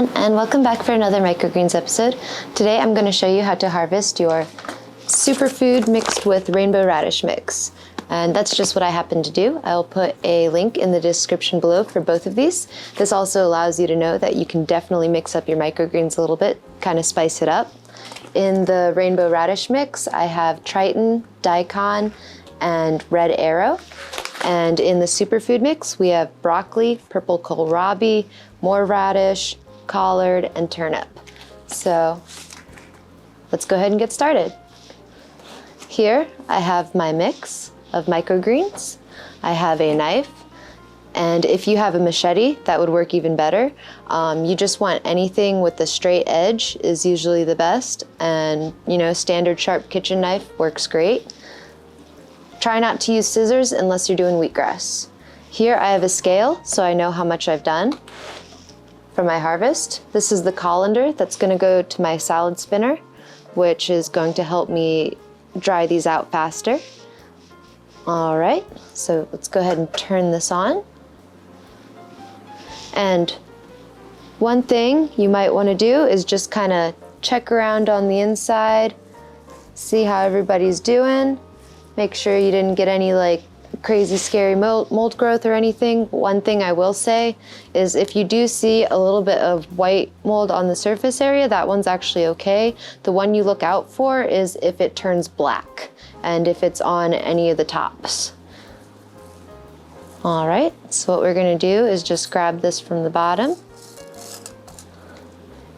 everyone, and welcome back for another Microgreens episode. Today I'm going to show you how to harvest your superfood mixed with rainbow radish mix. And that's just what I happen to do. I'll put a link in the description below for both of these. This also allows you to know that you can definitely mix up your microgreens a little bit, kind of spice it up. In the rainbow radish mix, I have Triton, daikon, and red arrow. And in the superfood mix, we have broccoli, purple kohlrabi, more radish, collard, and turnip. So let's go ahead and get started. Here I have my mix of microgreens. I have a knife, and if you have a machete, that would work even better. You just want anything with a straight edge is usually the best, and standard sharp kitchen knife works great. Try not to use scissors unless you're doing wheatgrass. Here I have a scale, so I know how much I've done for my harvest. This is the colander that's going to go to my salad spinner, which is going to help me dry these out faster. All right, so let's go ahead and turn this on. And one thing you might want to do is just kind of check around on the inside, see how everybody's doing. Make sure you didn't get any crazy scary mold growth or anything. One thing I will say is if you do see a little bit of white mold on the surface area, that one's actually okay. The one you look out for is if it turns black and if it's on any of the tops. All right, so what we're gonna do is just grab this from the bottom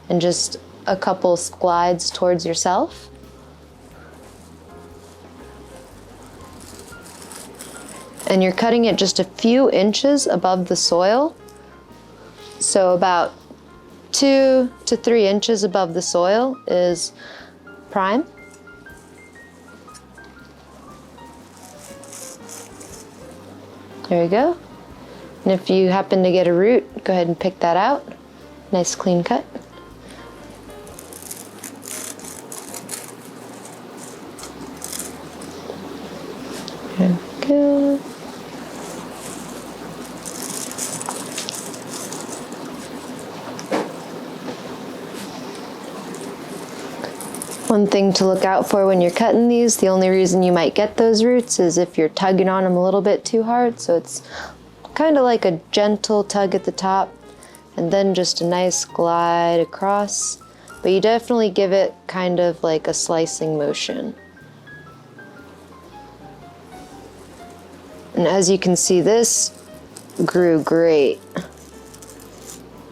and just a couple glides towards yourself. And you're cutting it just a few inches above the soil. So about 2 to 3 inches above the soil is prime. There you go. And if you happen to get a root, go ahead and pick that out. Nice clean cut. There we go. One thing to look out for when you're cutting these, the only reason you might get those roots is if you're tugging on them a little bit too hard. So it's kind of like a gentle tug at the top and then just a nice glide across. But you definitely give it kind of like a slicing motion. And as you can see, this grew great.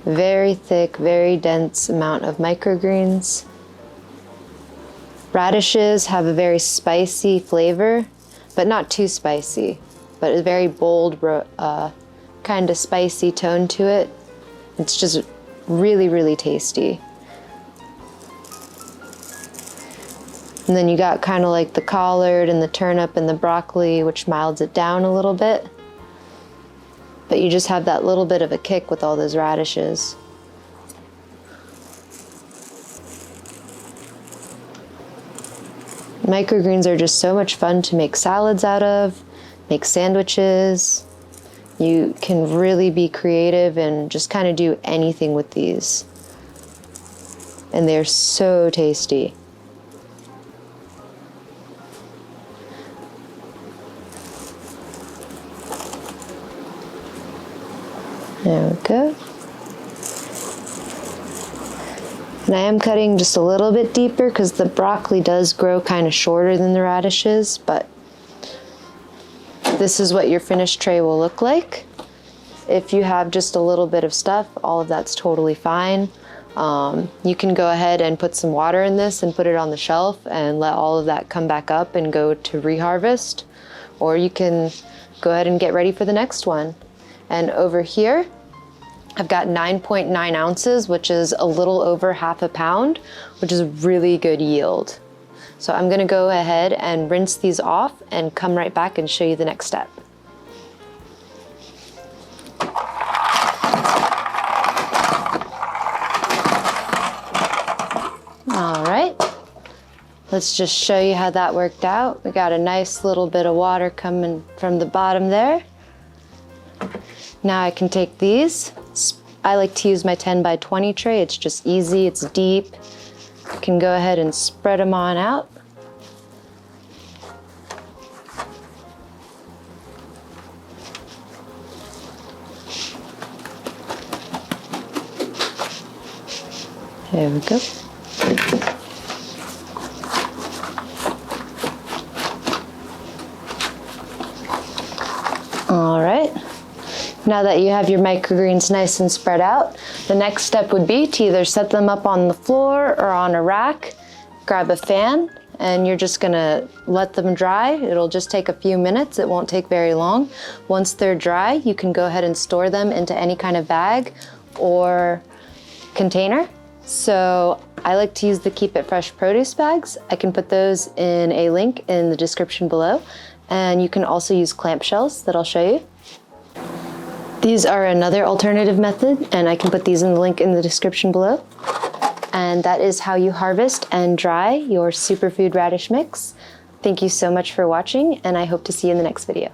Very thick, very dense amount of microgreens. Radishes have a very spicy flavor, but not too spicy, but a very bold, kind of spicy tone to it. It's just really, really tasty. And then you got kind of like the collard and the turnip and the broccoli, which milds it down a little bit. But you just have that little bit of a kick with all those radishes. Microgreens are just so much fun to make salads out of, make sandwiches. You can really be creative and just kind of do anything with these. And they're so tasty. There we go. And I am cutting just a little bit deeper because the broccoli does grow kind of shorter than the radishes, but this is what your finished tray will look like. If you have just a little bit of stuff, all of that's totally fine. You can go ahead and put some water in this and put it on the shelf and let all of that come back up and go to reharvest. Or you can go ahead and get ready for the next one. And over here, I've got 9.9 ounces, which is a little over half a pound, which is really good yield. So I'm gonna go ahead and rinse these off and come right back and show you the next step. All right, let's just show you how that worked out. We got a nice little bit of water coming from the bottom there. Now I can take these, I like to use my 10 by 20 tray. It's just easy, it's deep. You can go ahead and spread them on out. There we go. All right. Now that you have your microgreens nice and spread out, the next step would be to either set them up on the floor or on a rack, grab a fan, and you're just gonna let them dry. It'll just take a few minutes, it won't take very long. Once they're dry, you can go ahead and store them into any kind of bag or container. So I like to use the Keep It Fresh produce bags. I can put those in a link in the description below. And you can also use clamshells that I'll show you. These are another alternative method, and I can put these in the link in the description below. And that is how you harvest and dry your superfood radish mix. Thank you so much for watching, and I hope to see you in the next video.